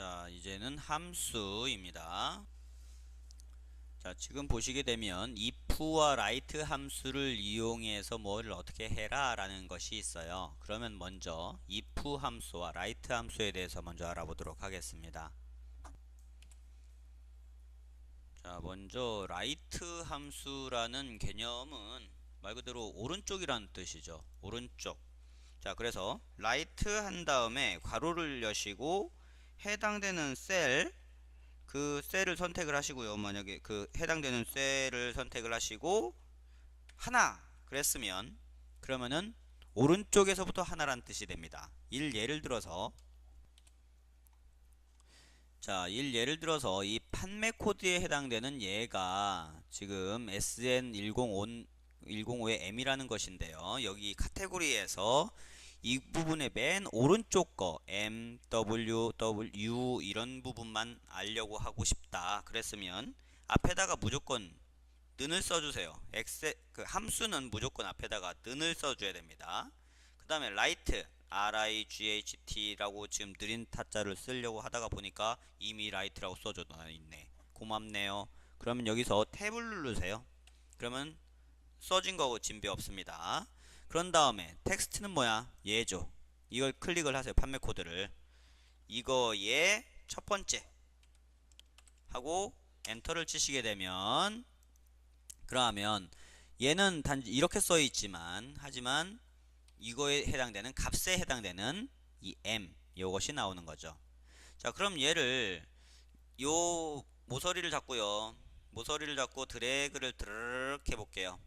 자, 이제는 함수입니다. 자, 지금 보시게 되면 if와 write 함수를 이용해서 뭐를 어떻게 해라 라는 것이 있어요. 그러면 먼저 if 함수와 write 함수에 대해서 먼저 알아보도록 하겠습니다. 자, 먼저 write 함수라는 개념은 말 그대로 오른쪽이라는 뜻이죠. 오른쪽. 자, 그래서 write 한 다음에 괄호를 여시고 해당되는 그 셀을 선택을 하시고요. 만약에 그 해당되는 셀을 선택을 하시고 하나 그랬으면 그러면은 오른쪽에서부터 하나란 뜻이 됩니다. 예를 들어서 이 판매 코드에 해당되는 얘가 지금 SN105의 M이라는 것인데요. 여기 카테고리에서 이 부분의 맨 오른쪽 거 M, W, W 이런 부분만 알려고 하고 싶다. 그랬으면 앞에다가 무조건 는을 써주세요. 그 함수는 무조건 앞에다가 는을 써줘야 됩니다. 그 다음에 write RIGHT라고 지금 느린 타자를 쓰려고 하다가 보니까 이미 write라고 써져 있네. 고맙네요. 그러면 여기서 탭을 누르세요. 그러면 써진 거고 진배 없습니다. 그런 다음에 텍스트는 뭐야? 얘죠. 이걸 클릭을 하세요. 판매 코드를. 이거의 첫 번째 하고 엔터를 치시게 되면 그러면 얘는 단지 이렇게 써 있지만 하지만 이거에 해당되는 값에 해당되는 이 M 요것이 나오는 거죠. 자, 그럼 얘를 요 모서리를 잡고요. 모서리를 잡고 드래그를 드르륵 해볼게요.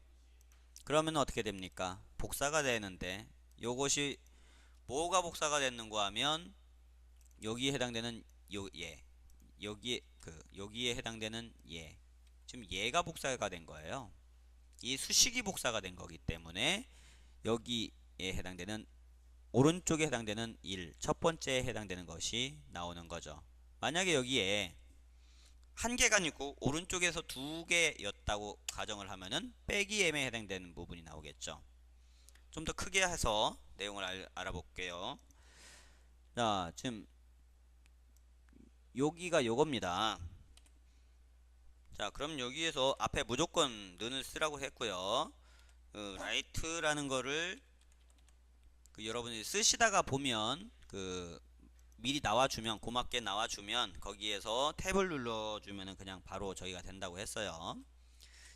그러면 어떻게 됩니까? 복사가 되는데 요것이 뭐가 복사가 됐는가 하면 여기에 해당되는 여기에 해당되는 지금 얘가 복사가 된 거예요. 이 수식이 복사가 된 거기 때문에 여기에 해당되는 오른쪽에 해당되는 첫 번째에 해당되는 것이 나오는 거죠. 만약에 여기에 한 개가 아니고 오른쪽에서 두 개였다고 가정을 하면은 빼기 M에 해당되는 부분이 나오겠죠. 좀 더 크게 해서 내용을 알아볼게요. 자, 지금 여기가 요겁니다. 자, 그럼 여기에서 앞에 무조건 는을 쓰라고 했고요. write라는 거를 여러분이 쓰시다가 보면 미리 나와주면 고맙게 나와주면 거기에서 탭을 눌러주면 그냥 바로 저희가 된다고 했어요.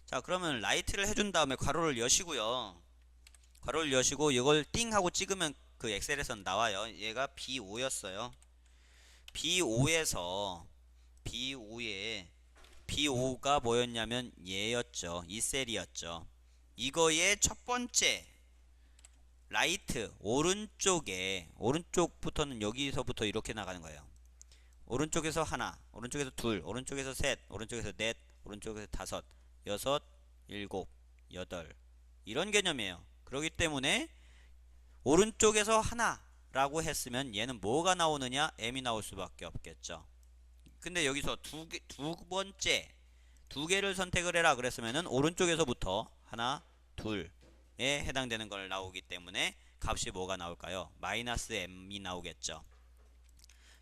자, 그러면 write를 해준 다음에 괄호를 여시고요. 괄호를 여시고 이걸 띵 하고 찍으면 그 엑셀에선 나와요. 얘가 B5였어요. B5가 뭐였냐면 얘였죠. 이 셀이었죠. 이거의 첫 번째 라이트 오른쪽부터는 여기서부터 이렇게 나가는 거예요. 오른쪽에서 하나, 오른쪽에서 둘, 오른쪽에서 셋, 오른쪽에서 넷, 오른쪽에서 다섯, 여섯, 일곱, 여덟 이런 개념이에요. 그렇기 때문에 오른쪽에서 하나라고 했으면 얘는 뭐가 나오느냐? M이 나올 수밖에 없겠죠. 근데 여기서 두 번째 두 개를 선택을 해라 그랬으면은 오른쪽에서부터 하나, 둘에 해당되는 걸 나오기 때문에 값이 뭐가 나올까요? 마이너스 M이 나오겠죠.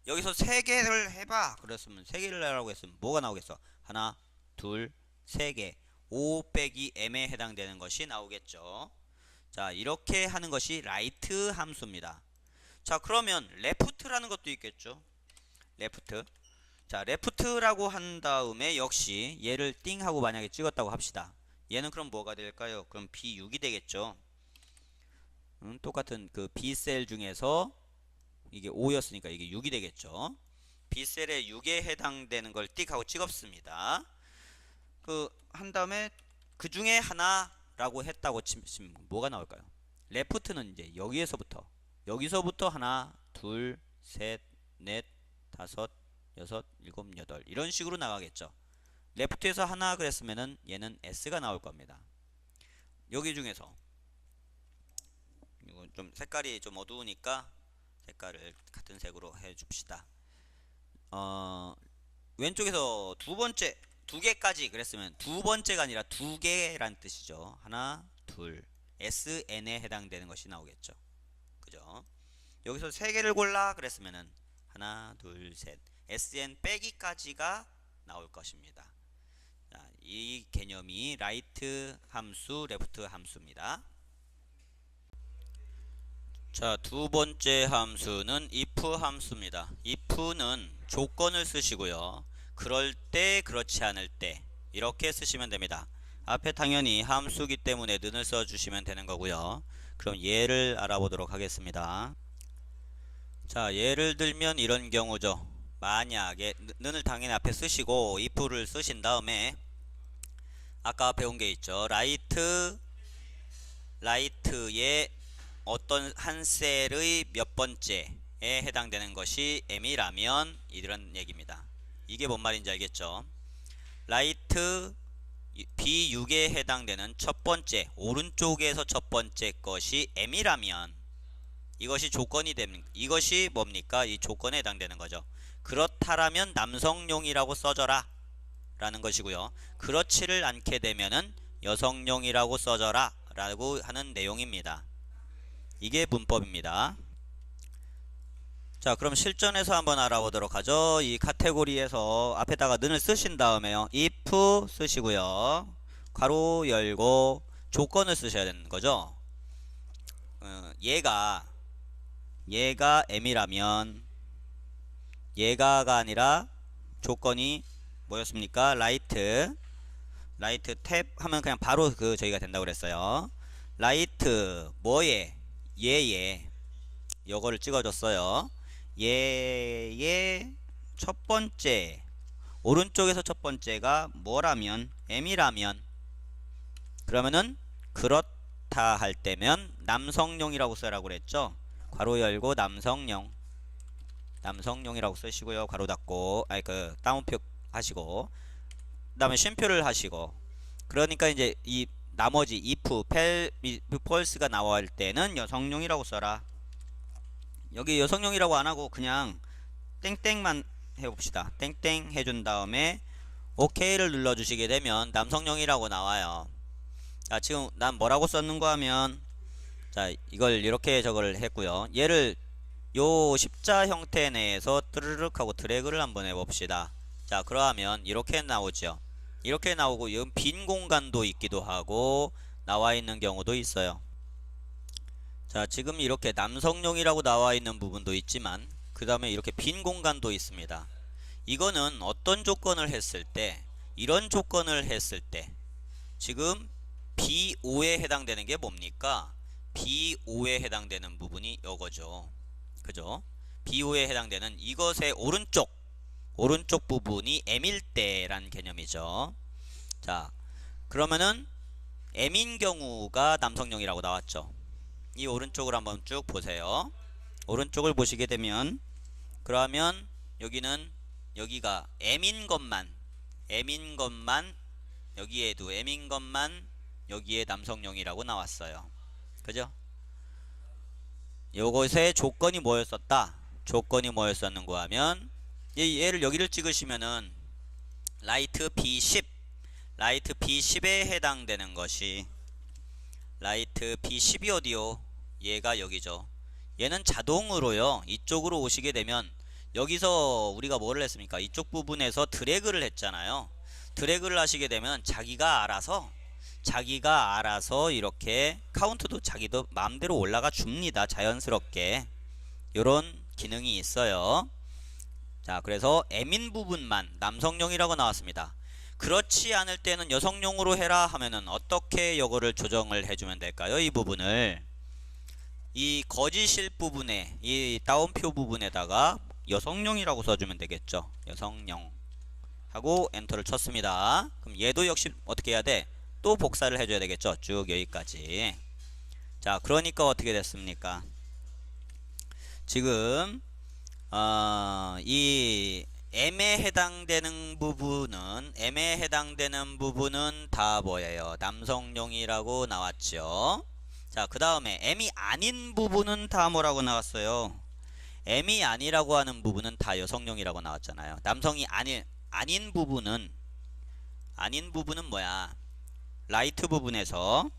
여기서 세 개를 해봐 그랬으면 세 개를 하라고 했으면 뭐가 나오겠어? 하나, 둘, 세 개. 5 빼기 M에 해당되는 것이 나오겠죠. 자, 이렇게 하는 것이 write 함수입니다. 자, 그러면 left라는 것도 있겠죠. left. 자, left라고 한 다음에 역시 얘를 띵 하고 만약에 찍었다고 합시다. 얘는 그럼 뭐가 될까요? 그럼 B6이 되겠죠. 똑같은 그 B셀 중에서 이게 5였으니까 이게 6이 되겠죠. B셀에 6에 해당되는 걸 띡 하고 찍었습니다. 한 다음에 그 중에 하나라고 했다고 치면 뭐가 나올까요? 레프트는 이제 여기서부터 하나, 둘, 셋, 넷, 다섯, 여섯, 일곱, 여덟 이런 식으로 나가겠죠. 레프트에서 하나 그랬으면은 얘는 S가 나올 겁니다. 여기 중에서 이건 좀 색깔이 좀 어두우니까 색깔을 같은 색으로 해줍시다. 왼쪽에서 두 개까지 그랬으면 두 번째가 아니라 두 개란 뜻이죠. 하나, 둘, SN에 해당되는 것이 나오겠죠. 그죠? 여기서 세 개를 골라 그랬으면은 하나, 둘, 셋. sn 빼기까지가 나올 것입니다. 자, 이 개념이 라이트 함수, 레프트 함수입니다. 자, 두 번째 함수는 if 함수입니다. if는 조건을 쓰시고요. 그럴 때, 그렇지 않을 때 이렇게 쓰시면 됩니다. 앞에 당연히 함수기 때문에 는을 써주시면 되는 거고요. 그럼 예를 알아보도록 하겠습니다. 자, 예를 들면 이런 경우죠. 만약에 는을 당연히 앞에 쓰시고 if를 쓰신 다음에 아까 배운 게 있죠. 라이트의 어떤 한 셀의 몇 번째에 해당되는 것이 m이라면 이런 얘기입니다. 이게 뭔 말인지 알겠죠? 라이트 B6에 해당되는 첫 번째, 오른쪽에서 첫 번째 것이 m이라면 이것이 조건이 됩니다. 이것이 뭡니까? 이 조건에 해당되는 거죠. 그렇다라면 남성용이라고 써줘라 라는 것이고요. 그렇지를 않게 되면은 여성용이라고 써줘라 라고 하는 내용입니다. 이게 문법입니다. 자, 그럼 실전에서 한번 알아보도록 하죠. 이 카테고리에서 앞에다가 는을 쓰신 다음에요. if 쓰시고요. 괄호 열고 조건을 쓰셔야 되는 거죠. 얘가 m이라면 얘가가 아니라 조건이 뭐였습니까? 라이트 탭 하면 그냥 바로 저희가 된다고 그랬어요. 라이트 뭐에 얘에 요거를 찍어줬어요. 얘의 첫 번째 오른쪽에서 첫 번째가 뭐라면 m이라면 그러면은 그렇다 할 때면 남성용이라고 쓰라고 그랬죠. 괄호 열고 남성용이라고 쓰시고요. 괄호 닫고 따옴표 하시고 그다음에 쉼표를 하시고 그러니까 이제 이 나머지 if, false가 나올 때는 여성용이라고 써라. 여기 여성용이라고 안하고 그냥 땡땡만 해봅시다. 땡땡 해준 다음에 OK를 눌러주시게 되면 남성용이라고 나와요. 자, 지금 난 뭐라고 썼는가 하면 자, 이걸 이렇게 저거를 했고요. 얘를 요 십자 형태 내에서 뜨르륵 하고 드래그를 한번 해봅시다. 자, 그러면 이렇게 나오죠. 이렇게 나오고 여기 빈 공간도 있기도 하고 나와 있는 경우도 있어요. 자, 지금 이렇게 남성용이라고 나와 있는 부분도 있지만 그 다음에 이렇게 빈 공간도 있습니다. 이거는 어떤 조건을 했을 때 이런 조건을 했을 때 지금 B5에 해당되는 게 뭡니까? B5에 해당되는 부분이 이거죠. 그죠? B5에 해당되는 이것의 오른쪽 부분이 m일 때란 개념이죠. 자, 그러면은 m인 경우가 남성용이라고 나왔죠. 이 오른쪽을 한번 쭉 보세요. 오른쪽을 보시게 되면 그러면 여기가 m인 것만 여기에도 m인 것만 여기에 남성용이라고 나왔어요. 그죠? 요것의 조건이 뭐였었다? 조건이 뭐였었는가 하면 얘를 여기를 찍으시면은 라이트 B10에 해당되는 것이 라이트 B10이 어디요? 얘가 여기죠. 얘는 자동으로요. 이쪽으로 오시게 되면 여기서 우리가 뭐를 했습니까? 이쪽 부분에서 드래그를 했잖아요. 드래그를 하시게 되면 자기가 알아서 이렇게 카운트도 자기도 마음대로 올라가 줍니다. 자연스럽게. 요런 기능이 있어요. 자, 그래서 m인 부분만 남성용이라고 나왔습니다. 그렇지 않을 때는 여성용으로 해라 하면은 어떻게 요거를 조정을 해주면 될까요? 이 부분을 이 거짓일 부분에 이 따옴표 부분에다가 여성용이라고 써주면 되겠죠. 여성용 하고 엔터를 쳤습니다. 그럼 얘도 역시 어떻게 해야 돼? 또 복사를 해줘야 되겠죠. 쭉 여기까지. 자, 그러니까 어떻게 됐습니까? 지금 이 m에 해당되는 부분은 다 뭐예요? 남성용이라고 나왔죠. 자, 그 다음에 m이 아닌 부분은 다 뭐라고 나왔어요? m이 아니라고 하는 부분은 다 여성용이라고 나왔잖아요. 남성이 아닌 부분은 뭐야? 라이트 부분에서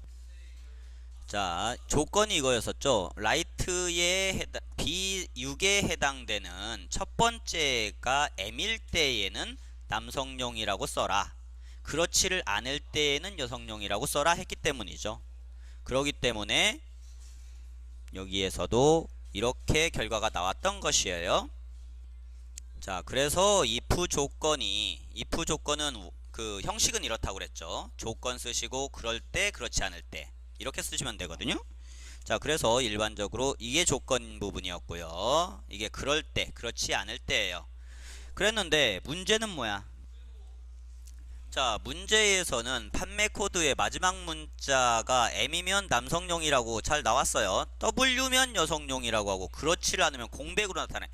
자, 조건이 이거였었죠. 라이트의 B6에 해당되는 첫 번째가 M일 때에는 남성용이라고 써라. 그렇지를 않을 때에는 여성용이라고 써라 했기 때문이죠. 그렇기 때문에 여기에서도 이렇게 결과가 나왔던 것이에요. 자, 그래서 if 조건은 그 형식은 이렇다고 그랬죠. 조건 쓰시고 그럴 때 그렇지 않을 때 이렇게 쓰시면 되거든요. 자, 그래서 일반적으로 이게 조건 부분이었고요. 이게 그럴 때 그렇지 않을 때예요. 그랬는데 문제는 뭐야? 자, 문제에서는 판매 코드의 마지막 문자가 M이면 남성용이라고 잘 나왔어요. W면 여성용이라고 하고 그렇지를 않으면 공백으로 나타내.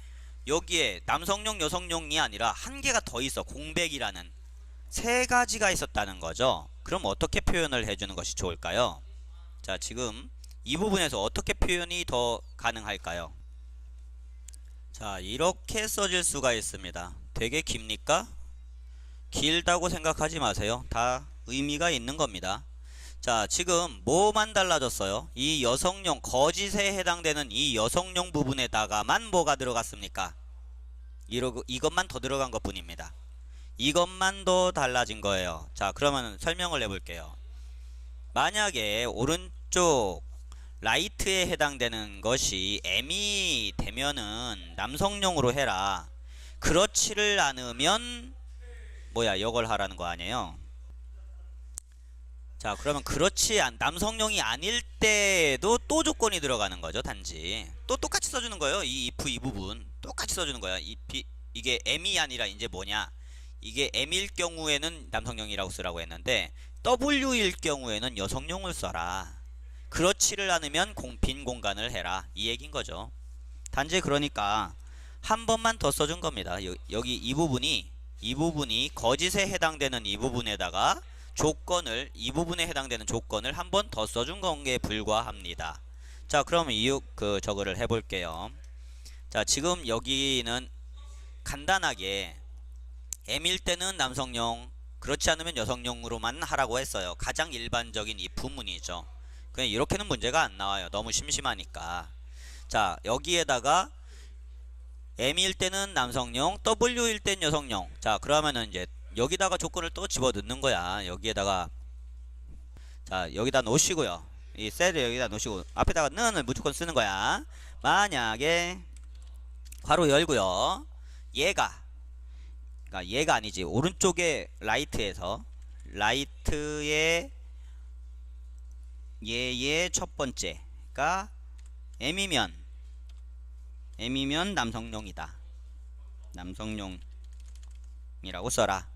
여기에 남성용 여성용이 아니라 한 개가 더 있어. 공백이라는 세 가지가 있었다는 거죠. 그럼 어떻게 표현을 해주는 것이 좋을까요? 자, 지금 이 부분에서 어떻게 표현이 더 가능할까요? 자, 이렇게 써질 수가 있습니다. 되게 깁니까? 길다고 생각하지 마세요. 다 의미가 있는 겁니다. 자, 지금 뭐만 달라졌어요? 이 여성용, 거짓에 해당되는 이 여성용 부분에다가만 뭐가 들어갔습니까? 이것만 더 들어간 것 뿐입니다. 이것만 더 달라진 거예요. 자, 그러면 설명을 해볼게요. 만약에 오른쪽 라이트에 해당되는 것이 M이 되면은 남성용으로 해라. 그렇지를 않으면 뭐야, 이걸 하라는 거 아니에요? 자, 그러면 남성용이 아닐 때도 또 조건이 들어가는 거죠. 단지 또 똑같이 써주는 거예요. 이 if 이 부분 똑같이 써주는 거야. 이게 M이 아니라 이제 뭐냐, 이게 M일 경우에는 남성용이라고 쓰라고 했는데 W일 경우에는 여성용을 써라. 그렇지를 않으면 빈 공간을 해라, 이 얘기인 거죠. 단지 그러니까 한 번만 더 써준 겁니다. 여기 이 부분이 거짓에 해당되는 이 부분에다가 이 부분에 해당되는 조건을 한 번 더 써준 것에 불과합니다. 자, 그러면 저거를 해볼게요. 자, 지금 여기는 간단하게 M일 때는 남성용, 그렇지 않으면 여성용으로만 하라고 했어요. 가장 일반적인 if 문이죠. 그냥 이렇게는 문제가 안 나와요. 너무 심심하니까. 자, 여기에다가 M일 때는 남성용, W일 땐 여성용. 자, 그러면은 이제 여기다가 조건을 또 집어넣는 거야. 여기에다가, 자, 여기다 놓으시고요. 이 셀을 여기다 놓으시고 앞에다가 는을 무조건 쓰는 거야. 만약에 괄호 열고요. 그러니까 얘가 아니지. 오른쪽에 라이트의 얘의 첫 번째가 M이면 남성용이다. 남성용이라고 써라.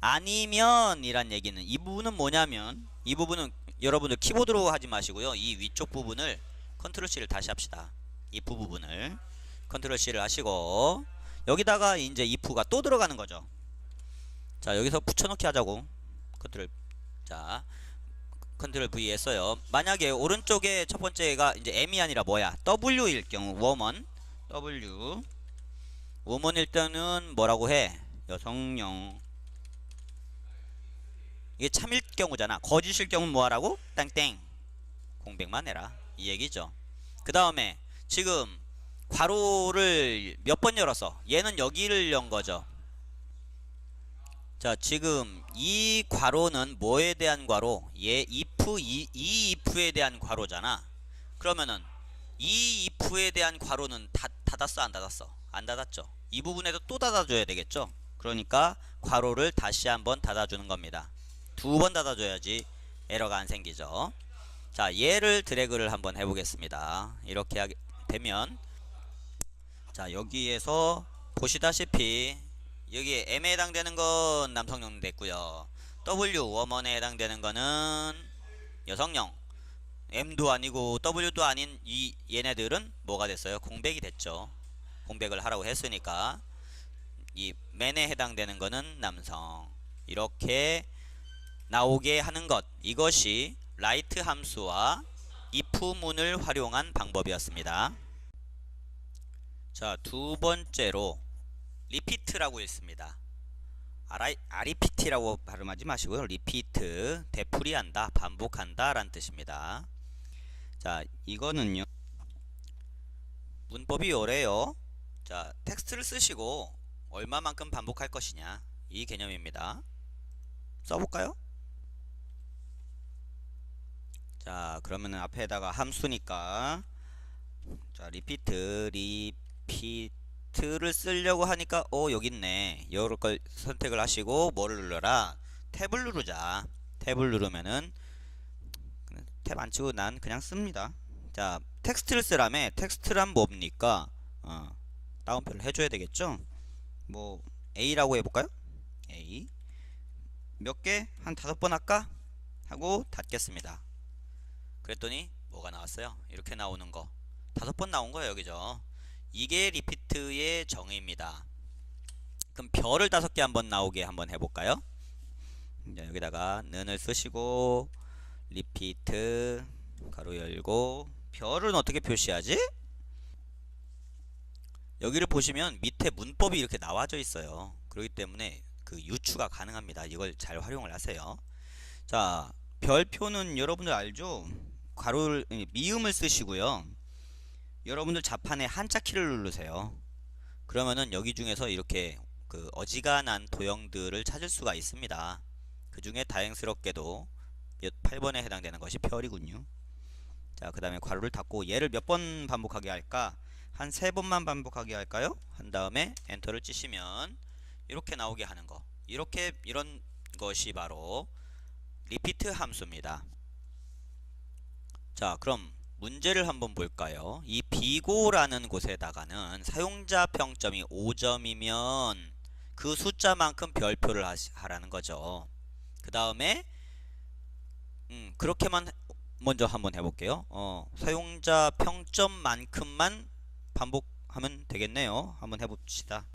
아니면 이란 얘기는, 이 부분은 뭐냐면, 이 부분은 여러분들 키보드로 하지 마시고요. 이 위쪽 부분을 컨트롤 C를 다시 합시다. if 부분을 컨트롤 C를 하시고 여기다가 이제 if가 또 들어가는 거죠. 자, 여기서 붙여넣기 하자고. 컨트롤 V 했어요. 만약에 오른쪽에 첫 번째가 이제 M이 아니라 뭐야, W일 경우, woman일 때는 뭐라고 해? 여성용. 이게 참일 경우잖아. 거짓일 경우는 뭐하라고? 땡땡 공백만 해라, 이 얘기죠. 그 다음에 지금 괄호를 몇 번 열었어? 얘는 여기를 연 거죠. 자, 지금 이 괄호는 뭐에 대한 괄호? 이 if에 대한 괄호잖아. 그러면은 이 if에 대한 괄호는 닫았어, 안 닫았어? 안 닫았죠. 이 부분에도 또 닫아줘야 되겠죠. 그러니까 괄호를 다시 한번 닫아주는 겁니다. 두 번 닫아줘야지 에러가 안 생기죠. 자, 얘를 드래그를 한번 해보겠습니다. 이렇게 하게 되면, 자, 여기에서 보시다시피 여기 M에 해당되는 건 남성용 됐고요. woman에 해당되는 거는 여성용. M도 아니고 W도 아닌 얘네들은 뭐가 됐어요? 공백이 됐죠. 공백을 하라고 했으니까 이 man에 해당되는 거는 남성. 이렇게 나오게 하는 것, 이것이 라이트 함수와 if문을 활용한 방법이었습니다. 자, 두 번째로 리피트라고 있습니다. REPT라고 E, 발음하지 마시고요. 리피트, 되풀이한다, 반복한다 라는 뜻입니다. 자, 리피트는 뭐냐면, 자, 리피트는 뭐냐면, 리피트, 되풀이한다, 반복한다 라는 뜻입니다. 자, 리피트는 뭐냐면, 리피트, 되풀이한다, 반복한다 라는 뜻입니다. 자, 리피트는 뭐냐면, 리피트, 되풀이한다, 반복한다 라는 뜻입니다. 자, 이거는요. 문법이 요래요. 자, 텍스트를 쓰시고 얼마만큼 반복할 것이냐. 이 개념입니다. 써볼까요? 자, 그러면은 앞에다가 함수니까 자, 리피트를 쓰려고 하니까 여기 있네. 요럴 걸 선택을 하시고 뭐를 눌러라? 탭을 누르자. 탭을 누르면은 탭 안 치고 난 그냥 씁니다. 자, 텍스트를 쓰라며. 텍스트란 뭡니까? 다운표를 해줘야 되겠죠? 뭐 A라고 해볼까요? A 몇 개? 한 5번 할까? 하고 닫겠습니다. 그랬더니 뭐가 나왔어요? 이렇게 나오는 거 5번 나온 거예요. 여기죠. 이게 리피트의 정의입니다. 그럼 별을 5개 한번 나오게 한번 해볼까요? 자, 여기다가 는을 쓰시고 리피트 가로 열고 별은 어떻게 표시하지? 여기를 보시면 밑에 문법이 이렇게 나와져 있어요. 그렇기 때문에 그 유추가 가능합니다. 이걸 잘 활용을 하세요. 자, 별표는 여러분들 알죠? 가로를 미음을 쓰시고요. 여러분들 자판에 한자 키를 누르세요. 그러면은 여기 중에서 이렇게 그 어지간한 도형들을 찾을 수가 있습니다. 그 중에 다행스럽게도 8번에 해당되는 것이 별이군요. 자, 그 다음에 괄호를 닫고 얘를 몇 번 반복하게 할까? 한 3번만 반복하게 할까요? 한 다음에 엔터를 치시면 이렇게 나오게 하는 거. 이런 것이 바로 리피트 함수입니다. 자, 그럼 문제를 한번 볼까요? 이 비고라는 곳에다가는 사용자 평점이 5점이면 그 숫자만큼 별표를 하라는 거죠. 그 다음에 그렇게만 먼저 한번 해볼게요. 사용자 평점만큼만 반복하면 되겠네요. 한번 해봅시다.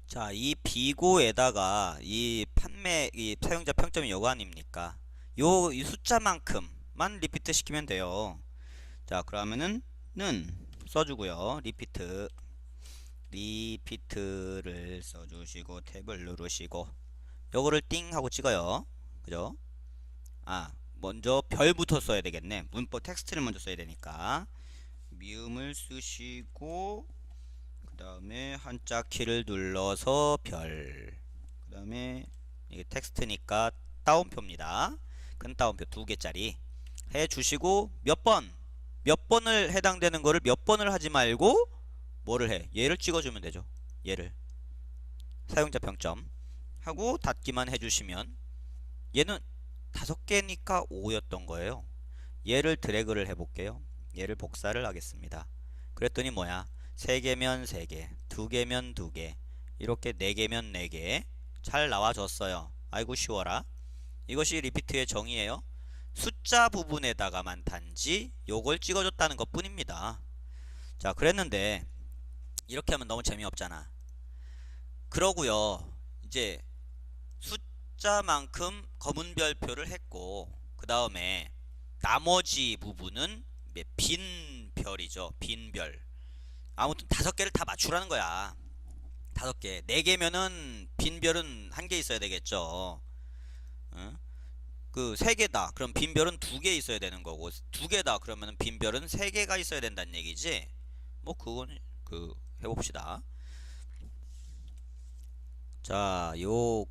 자, 이 비고에다가 이 사용자 평점이 요거 아닙니까? 이 숫자만큼만 리피트 시키면 돼요. 자, 그러면은 는 써주고요. 리피트를 써주시고 탭을 누르시고 요거를 띵 하고 찍어요. 그죠? 먼저 별부터 써야 되겠네. 문법 텍스트를 먼저 써야 되니까 미음을 쓰시고 그 다음에 한자 키를 눌러서 별. 그 다음에 이게 텍스트니까 따옴표입니다. 큰 따옴표 2개짜리 해주시고 몇 번을 해당되는 거를 몇 번을 하지 말고 뭐를 해? 얘를 찍어주면 되죠. 얘를 사용자 평점 하고 닫기만 해주시면 얘는 5개니까 5였던 거예요. 얘를 드래그를 해볼게요. 얘를 복사를 하겠습니다. 그랬더니 뭐야? 3개면 3개, 2개면 2개, 이렇게 4개면 4개 잘 나와줬어요. 아이고 쉬워라. 이것이 리피트의 정의예요. 숫자 부분에다가만 단지 요걸 찍어줬다는 것 뿐입니다. 자, 그랬는데 이렇게 하면 너무 재미없잖아. 그러고요. 이제 숫자만큼 검은 별표를 했고 그 다음에 나머지 부분은 빈 별이죠. 빈 별. 아무튼 5개를 다 맞추라는 거야. 5개. 4개면은 빈 별은 1개 있어야 되겠죠. 그 3개다. 그럼 빈 별은 2개 있어야 되는 거고 2개다. 그러면 빈 별은 3개가 있어야 된다는 얘기지. 뭐 그건 해봅시다. 자, 요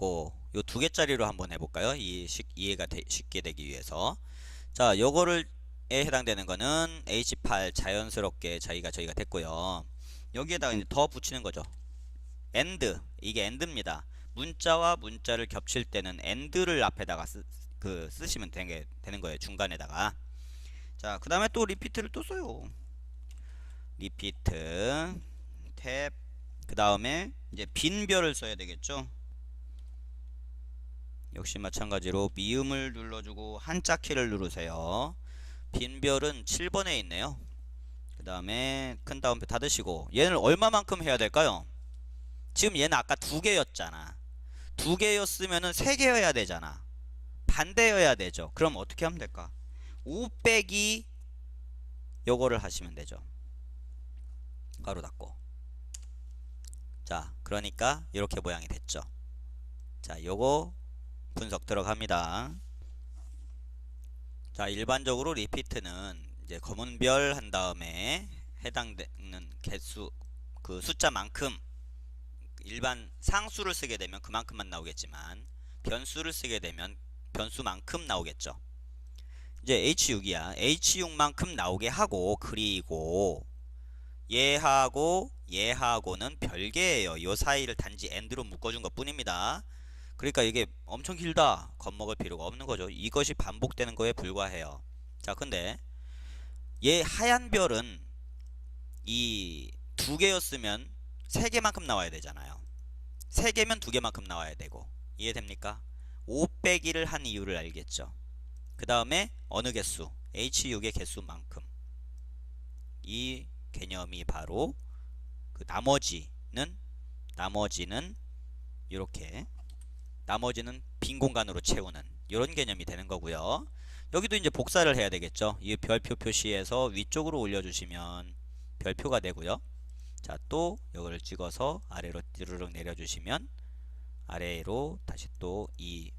2개짜리로 한번 해볼까요? 이해가 쉽게 되기 위해서. 자, 요거를 에 해당되는 거는 H8 자연스럽게 저희가 됐고요. 여기에다가 이제 더 붙이는 거죠. AND. 이게 AND입니다. 문자와 문자를 겹칠 때는 AND를 앞에다가 쓰시면 되는 거예요. 중간에다가. 자, 그 다음에 또 리피트를 또 써요. 리피트 탭. 그 다음에 이제 빈별을 써야 되겠죠. 역시 마찬가지로 미음을 눌러주고 한자 키를 누르세요. 빈별은 7번에 있네요. 그 다음에 큰 따옴표 닫으시고 얘는 얼마만큼 해야 될까요? 지금 얘는 아까 2개였잖아. 2개였으면은 3개여야 되잖아. 반대여야 되죠. 그럼 어떻게 하면 될까? 5 빼기 요거를 하시면 되죠. 가로 닫고. 자, 그러니까 이렇게 모양이 됐죠. 자, 요거 분석 들어갑니다. 자, 일반적으로 리피트는 이제 검은 별 한 다음에 해당되는 개수 그 숫자만큼 일반 상수를 쓰게 되면 그만큼만 나오겠지만 변수를 쓰게 되면 변수만큼 나오겠죠. 이제 H6이야. H6만큼 나오게 하고 그리고 얘하고 얘하고는 별개예요. 요 사이를 단지 AND로 묶어준 것 뿐입니다. 그러니까 이게 엄청 길다 겁먹을 필요가 없는 거죠. 이것이 반복되는 거에 불과해요. 자, 근데 얘 하얀 별은 이 두 개였으면 세 개만큼 나와야 되잖아요. 세 개면 두 개만큼 나와야 되고 이해됩니까? 5 빼기를 한 이유를 알겠죠. 그 다음에 어느 개수? H6의 개수만큼. 이 개념이 바로 그 나머지는 이렇게 나머지는 빈 공간으로 채우는 이런 개념이 되는 거고요. 여기도 이제 복사를 해야 되겠죠. 이 별표 표시에서 위쪽으로 올려주시면 별표가 되고요. 자, 또 이거를 찍어서 아래로 띠르륵 내려주시면 아래로 다시 또 이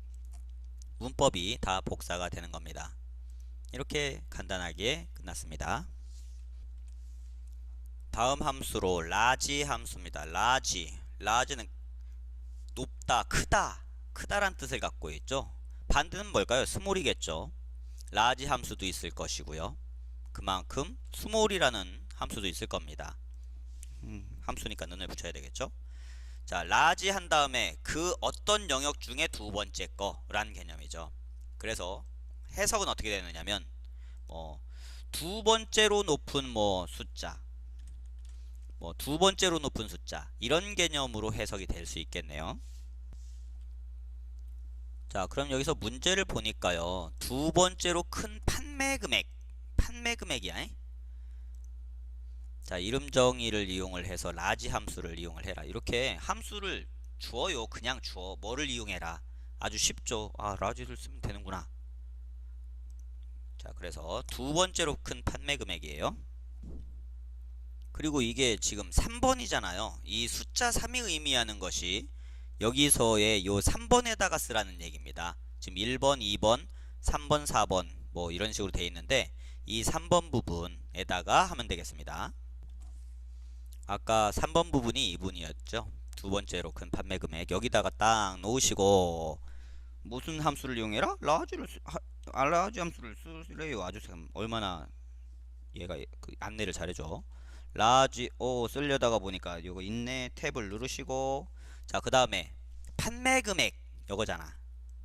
문법이 다 복사가 되는 겁니다. 이렇게 간단하게 끝났습니다. 다음 함수로 라지 함수입니다. 라지는 높다, 크다란 뜻을 갖고 있죠. 반대는 뭘까요? 스몰이겠죠. 라지 함수도 있을 것이고요. 그만큼 스몰이라는 함수도 있을 겁니다. 함수니까 눈을 붙여야 되겠죠. 자, 라지 한 다음에 그 어떤 영역 중에 두 번째 거라는 개념이죠. 그래서 해석은 어떻게 되느냐면 두 번째로 높은 숫자, 두 번째로 높은 숫자 이런 개념으로 해석이 될 수 있겠네요. 자, 그럼 여기서 문제를 보니까요. 두 번째로 큰 판매 금액이야. 자, 이름 정의를 이용을 해서 라지 함수를 이용을 해라. 이렇게 함수를 주어요. 그냥 주어. 뭐를 이용해라. 아주 쉽죠. 아, 라지를 쓰면 되는구나. 자, 그래서 두 번째로 큰 판매 금액이에요. 그리고 이게 지금 3번이잖아요. 이 숫자 3이 의미하는 것이 여기서의 요 3번에다가 쓰라는 얘기입니다. 지금 1번, 2번, 3번, 4번 이런 식으로 되어 있는데 이 3번 부분에다가 하면 되겠습니다. 아까 3번 부분이 2분이었죠. 두 번째로 큰 판매 금액 여기다가 딱 놓으시고 무슨 함수를 이용해라? 라지 함수를 쓰래요. 아주 참 얼마나 얘가 그 안내를 잘해줘. 라지 쓰려다가 보니까 요거 있네. 탭을 누르시고 자, 그 다음에 판매 금액 요거잖아.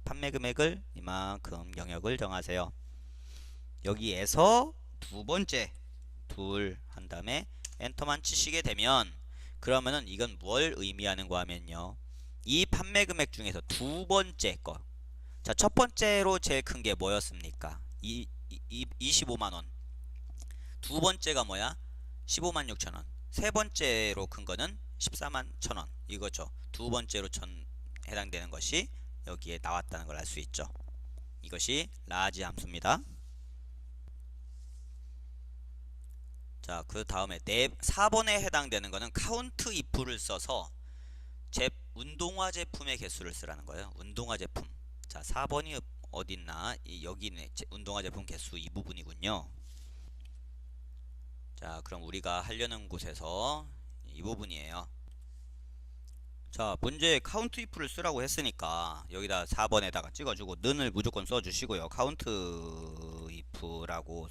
판매 금액을 이만큼 영역을 정하세요. 여기에서 두 번째 둘 한 다음에 엔터만 치시게 되면 그러면은 이건 뭘 의미하는 거 하면요. 이 판매 금액 중에서 두 번째 거. 자, 첫 번째로 제일 큰 게 뭐였습니까? 25만원. 두 번째가 뭐야? 15만 6천원. 세 번째로 큰 거는 14만 1천원. 이거죠. 두 번째로 해당되는 것이 여기에 나왔다는 걸 알 수 있죠. 이것이 라지 함수입니다. 자, 그 다음에 4번에 해당되는 거는 카운트 if를 써서 운동화 제품의 개수를 쓰라는 거예요. 운동화 제품. 자, 4번이 어딨나? 여기는 운동화 제품 개수 이 부분이군요. 자, 그럼 우리가 하려는 곳에서 이 부분이에요. 자, 문제에 카운트 if를 쓰라고 했으니까 여기다 4번에다가 찍어주고 는을 무조건 써주시고요. 카운트 if라고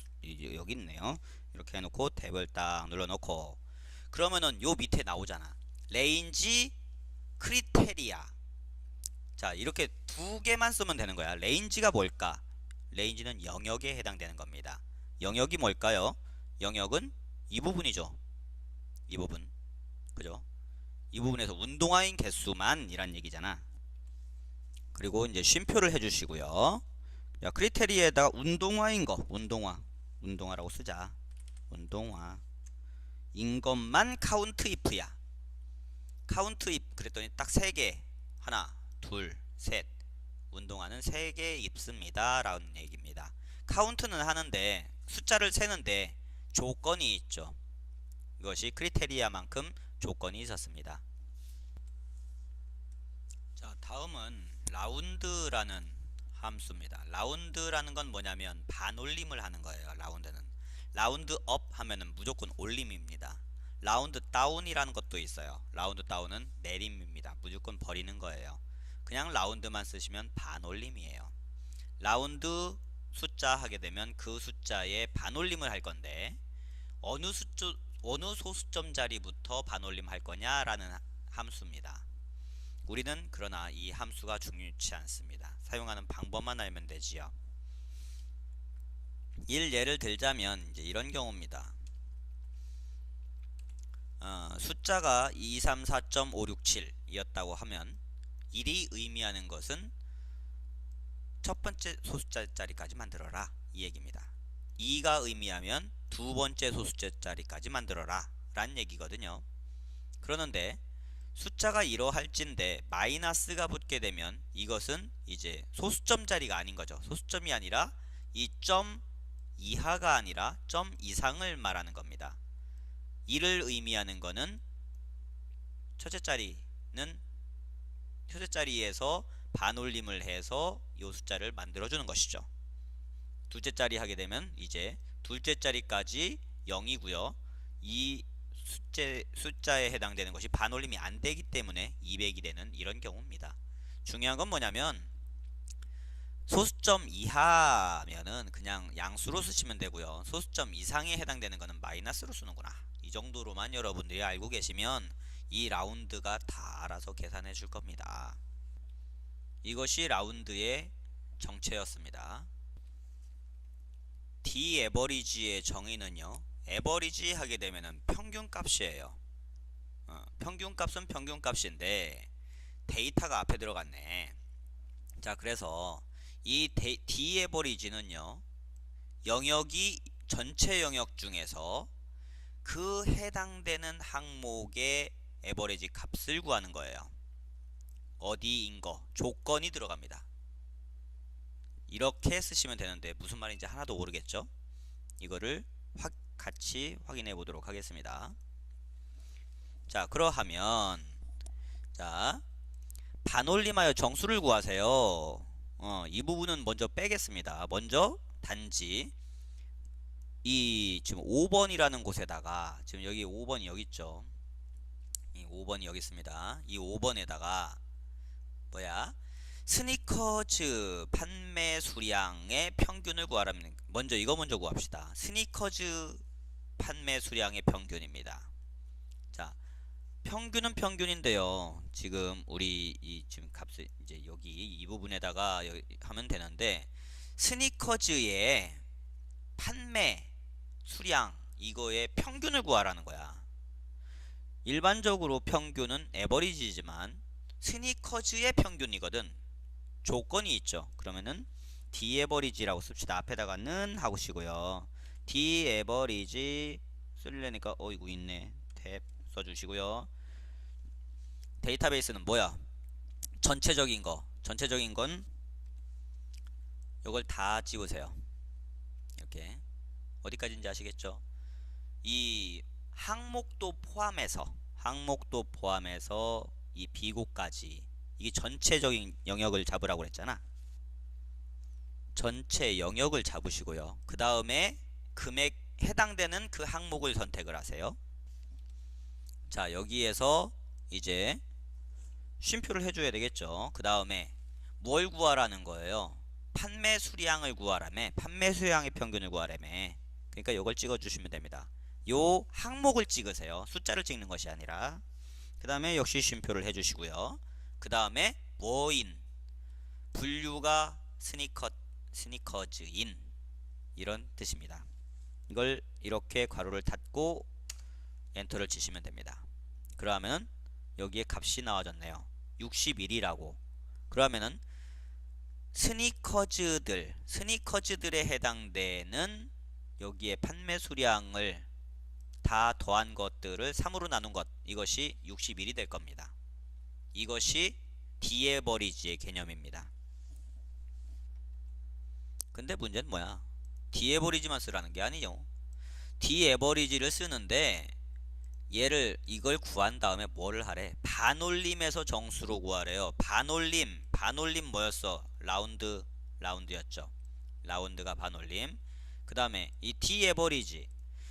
여기 있네요. 이렇게 해놓고 탭을 딱 눌러놓고 그러면은 요 밑에 나오잖아. 레인지 크리테리아. 자, 이렇게 두 개만 쓰면 되는 거야. 레인지가 뭘까? 레인지는 영역에 해당되는 겁니다. 영역이 뭘까요? 영역은 이 부분이죠. 이 부분. 그죠? 이 부분에서 운동화인 개수만 이란 얘기잖아. 그리고 이제 쉼표를 해주시고요. 자, 크리테리에다가 운동화인 거, 운동화라고 쓰자. 운동화 인 것만 카운트 if야. 카운트 if 그랬더니 딱 3개. 하나, 둘, 셋. 운동화는 3개 입습니다 라는 얘기입니다. 카운트는 하는데 숫자를 세는데 조건이 있죠. 이것이 크리테리아만큼 조건이 있었습니다. 자, 다음은 라운드라는 함수입니다. 라운드라는 건 뭐냐면 반올림을 하는 거예요. 라운드는 라운드 업 하면은 무조건 올림입니다. 라운드 다운이라는 것도 있어요. 라운드 다운은 내림입니다. 무조건 버리는 거예요. 그냥 라운드만 쓰시면 반올림이에요. 라운드 숫자 하게 되면 그 숫자에 반올림을 할 건데 어느 소수점 자리부터 반올림 할 거냐라는 함수입니다. 우리는 그러나 이 함수가 중요치 않습니다. 사용하는 방법만 알면 되지요. 예를 들자면 이제 이런 경우입니다. 숫자가 234.567 이었다고 하면 1이 의미하는 것은 첫 번째 소수자 자리까지 만들어라 이 얘기입니다. 2가 의미하면 두 번째 소수자 자리까지 만들어라 라는 얘기거든요. 그러는데 숫자가 이러할진데 마이너스가 붙게 되면 이것은 이제 소수점 자리가 아닌 거죠. 소수점이 아니라 이 점 이하가 아니라 점 이상을 말하는 겁니다. 1을 의미하는 거는 첫째 자리에서 반올림을 해서 이 숫자를 만들어 주는 것이죠. 둘째 자리 하게 되면 이제 둘째 자리까지 0이고요. 이 숫자에 해당되는 것이 반올림이 안 되기 때문에 200이 되는 이런 경우입니다. 중요한 건 뭐냐면 소수점 이하면은 그냥 양수로 쓰시면 되고요. 소수점 이상에 해당되는 거는 마이너스로 쓰는구나. 이 정도로만 여러분들이 알고 계시면 이 라운드가 다 알아서 계산해 줄 겁니다. 이것이 라운드의 정체였습니다. D-에버리지의 정의는요. 에버리지 하게 되면은 평균값이에요. 평균값은 평균값인데 데이터가 앞에 들어갔네. 자, 그래서 이 D-에버리지는요. 영역이 전체 영역 중에서 그 해당되는 항목의 에버리지 값을 구하는 거예요. 어디인 거 조건이 들어갑니다. 이렇게 쓰시면 되는데 무슨 말인지 하나도 모르겠죠? 이거를 같이 확인해 보도록 하겠습니다. 자, 그러하면 자, 반올림하여 정수를 구하세요. 이 부분은 먼저 빼겠습니다. 먼저 단지 이 지금 5번이라는 곳에다가 지금 여기 5번이 여기 있죠. 이 5번이 여기 있습니다. 이 5번에다가 뭐야? 스니커즈 판매 수량의 평균을 구하라는 먼저 이거 먼저 구합시다. 스니커즈 판매 수량의 평균입니다. 자, 평균은 평균인데요. 지금 우리 이 지금 값을 이제 여기 이 부분에다가 하면 되는데 스니커즈의 판매 수량 이거의 평균을 구하라는 거야. 일반적으로 평균은 에버리지지만 스니커즈의 평균이거든. 조건이 있죠. 그러면은 D-에버리지라고 씁시다. 앞에다가는 하고 쉬고요. D-에버리지 쓰려니까 어이구 있네. 탭 써주시고요. 데이터베이스는 뭐야? 전체적인 건 요걸 다 찍으세요. 이렇게 어디까지인지 아시겠죠? 이 항목도 포함해서 이 비고까지 이게 전체적인 영역을 잡으라고 그랬잖아. 전체 영역을 잡으시고요. 그 다음에 금액 해당되는 그 항목을 선택을 하세요. 자, 여기에서 이제 쉼표를 해줘야 되겠죠. 그 다음에 뭘 구하라는 거예요? 판매 수량을 구하라며. 판매 수량의 평균을 구하라며. 그러니까 이걸 찍어주시면 됩니다. 요 항목을 찍으세요. 숫자를 찍는 것이 아니라. 그 다음에 역시 쉼표를 해주시고요. 그 다음에 뭐인 분류가 스니커즈인 이런 뜻입니다. 이걸 이렇게 괄호를 닫고 엔터를 치시면 됩니다. 그러면 여기에 값이 나와졌네요. 61이라고. 그러면은 스니커즈들에 해당되는 여기에 판매 수량을 다 더한 것들을 3으로 나눈 것, 이것이 61이 될 겁니다. 이것이 D-에버리지의 개념입니다. 근데 문제는 뭐야? D-에버리지만 쓰라는 게 아니죠. D-에버리지를 쓰는데 이걸 구한 다음에 뭐를 하래? 반올림에서 정수로 구하래요. 반올림 뭐였어? 라운드 라운드였죠. 라운드가 반올림. 그 다음에 이 D 에버리지.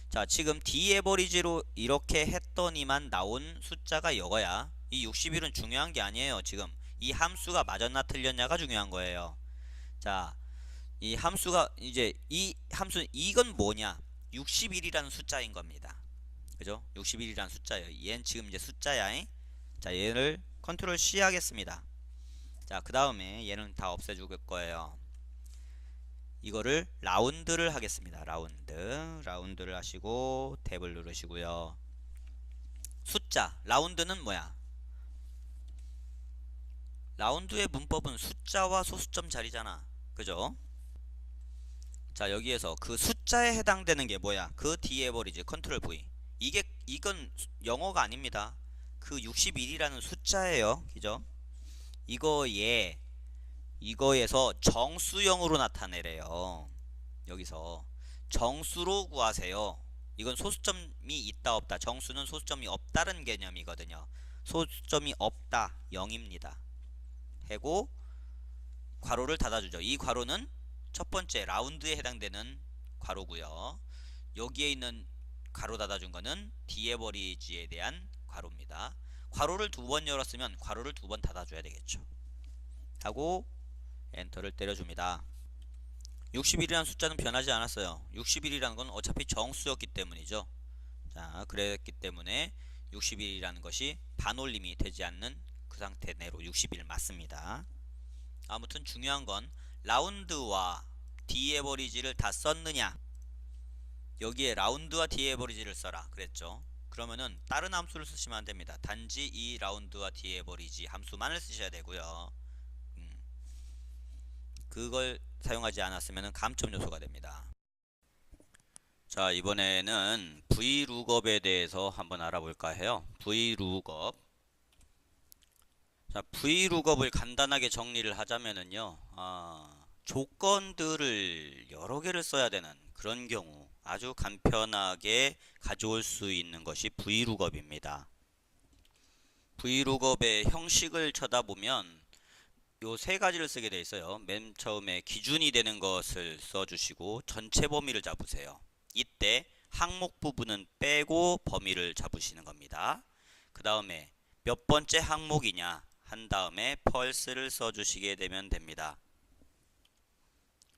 자, 지금 D 에버리지로 이렇게 했더니만 나온 숫자가 이거야. 이 61은 중요한 게 아니에요. 지금 이 함수가 맞았나 틀렸냐가 중요한 거예요. 자, 이 함수가 이제 이 함수 이건 뭐냐? 61이라는 숫자인 겁니다. 그죠? 61이라는 숫자예요. 얘는 지금 이제 숫자야. 자, 얘를 컨트롤 C 하겠습니다. 자, 그 다음에 얘는 다 없애줄 거예요. 이거를 라운드를 하겠습니다. 라운드를 하시고 탭을 누르시고요. 숫자, 라운드는 뭐야? 라운드의 문법은 숫자와 소수점 자리잖아. 그죠? 자, 여기에서 그 숫자에 해당되는 게 뭐야? 그 뒤에 버리지. 컨트롤 V. 이건 영어가 아닙니다. 그 61이라는 숫자예요. 그죠? 이거에서 정수형으로 나타내래요. 여기서 정수로 구하세요. 이건 소수점이 있다 없다. 정수는 소수점이 없다는 개념이거든요. 소수점이 없다 0입니다. 해고 괄호를 닫아주죠. 이 괄호는 첫 번째 라운드에 해당되는 괄호고요. 여기에 있는 괄호 닫아준 거는 디에버리지에 대한 괄호입니다. 괄호를 두 번 열었으면 괄호를 두 번 닫아줘야 되겠죠. 하고 엔터를 때려줍니다. 61이라는 숫자는 변하지 않았어요. 61이라는 건 어차피 정수였기 때문이죠. 자, 그랬기 때문에 61이라는 것이 반올림이 되지 않는 그 상태 내로 61 맞습니다. 아무튼 중요한 건 라운드와 디에버리지를 다 썼느냐. 여기에 라운드와 디에버리지를 써라 그랬죠. 그러면은 다른 함수를 쓰시면 안됩니다. 단지 이 라운드와 디에버리지 함수만을 쓰셔야 되고요. 그걸 사용하지 않았으면 감점 요소가 됩니다. 자, 이번에는 VLOOKUP에 대해서 한번 알아볼까 해요. VLOOKUP. 자, VLOOKUP을 간단하게 정리를 하자면은요, 조건들을 여러 개를 써야 되는 그런 경우 아주 간편하게 가져올 수 있는 것이 VLOOKUP입니다. VLOOKUP의 형식을 쳐다보면 요 세 가지를 쓰게 되어 있어요. 맨 처음에 기준이 되는 것을 써주시고 전체 범위를 잡으세요. 이때 항목 부분은 빼고 범위를 잡으시는 겁니다. 그 다음에 몇 번째 항목이냐 한 다음에 펄스를 써주시게 되면 됩니다.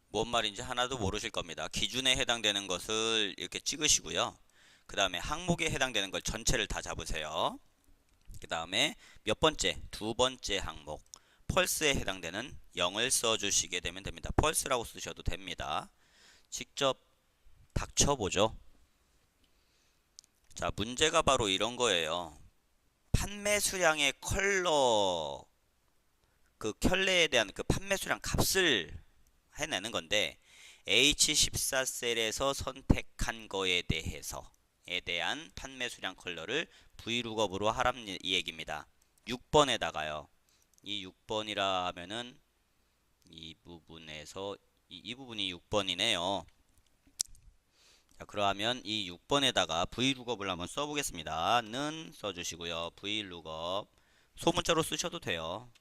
뭔 말인지 하나도 모르실 겁니다. 기준에 해당되는 것을 이렇게 찍으시고요. 그 다음에 항목에 해당되는 걸 전체를 다 잡으세요. 그 다음에 몇 번째, 두 번째 항목 펄스에 해당되는 0을 써주시게 되면 됩니다. 펄스라고 쓰셔도 됩니다. 직접 닥쳐보죠. 자, 문제가 바로 이런 거예요. 판매 수량의 컬러 그 켤레에 대한 그 판매 수량 값을 해내는 건데 H14셀에서 선택한 거에 대한 판매 수량 컬러를 VLOOKUP으로 하라는 이 얘기입니다. 6번에다가요. 이 6번이라 하면은 이 부분에서 이 부분이 6번이네요. 자, 그러면 이 6번에다가 VLOOKUP을 한번 써보겠습니다. 는 써주시고요. VLOOKUP 소문자로 쓰셔도 돼요.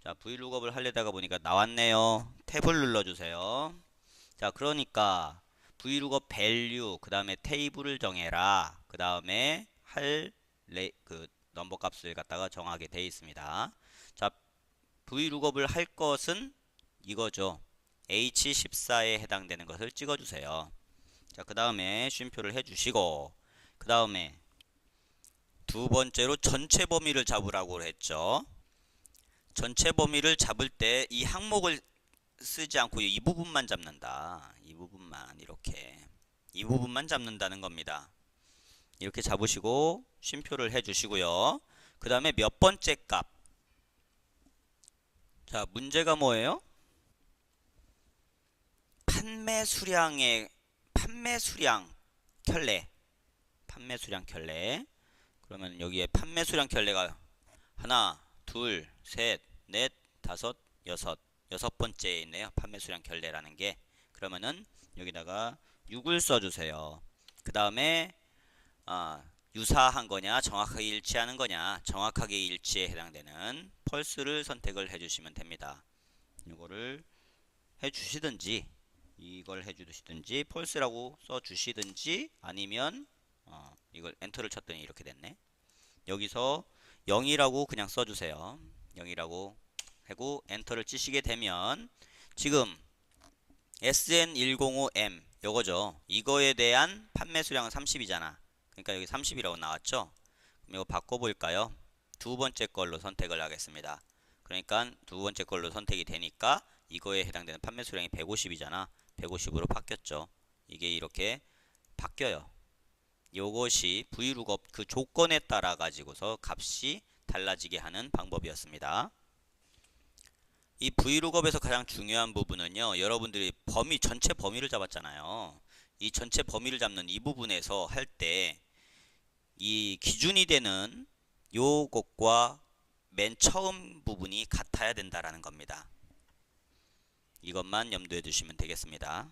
자, VLOOKUP을 하려다가 보니까 나왔네요. 탭을 눌러주세요. 자, 그러니까 VLOOKUP 밸류 그 다음에 테이블을 정해라. 그 다음에 그 넘버 값을 갖다가 정하게 되어 있습니다. 자, VLOOKUP을 할 것은 이거죠. H14에 해당되는 것을 찍어주세요. 자, 그 다음에 쉼표를 해주시고 그 다음에 두 번째로 전체 범위를 잡으라고 했죠. 전체 범위를 잡을 때 이 항목을 쓰지 않고 이 부분만 잡는다. 이 부분만 이렇게 이 부분만 잡는다는 겁니다. 이렇게 잡으시고 쉼표를 해주시고요. 그 다음에 몇 번째 값. 자, 문제가 뭐예요? 판매 수량 켤레. 그러면 여기에 판매 수량 켤레가 하나, 둘, 셋, 넷, 다섯, 여섯 번째에 있네요. 판매 수량 켤레라는 게. 그러면은 여기다가 6을 써주세요. 그 다음에 유사한 거냐, 정확하게 일치하는 거냐, 정확하게 일치에 해당되는 펄스를 선택을 해주시면 됩니다. 이거를 해주시든지 이걸 해주시든지 false라고 써주시든지 아니면 이걸 엔터를 쳤더니 이렇게 됐네. 여기서 0이라고 그냥 써주세요. 0이라고 하고 엔터를 치시게 되면 지금 SN105M 요거죠. 이거에 대한 판매 수량은 30이잖아. 그러니까 여기 30이라고 나왔죠. 그럼 이거 바꿔볼까요? 두 번째 걸로 선택을 하겠습니다. 그러니까 두 번째 걸로 선택이 되니까 이거에 해당되는 판매 수량이 150이잖아. 150으로 바뀌었죠. 이게 이렇게 바뀌어요. 요것이 vlookup 그 조건에 따라 가지고서 값이 달라지게 하는 방법이었습니다. 이 vlookup에서 가장 중요한 부분은요, 여러분들이 전체 범위를 잡았잖아요. 이 전체 범위를 잡는 이 부분에서 할 때 이 기준이 되는 요것과 맨 처음 부분이 같아야 된다라는 겁니다. 이것만 염두에 두시면 되겠습니다.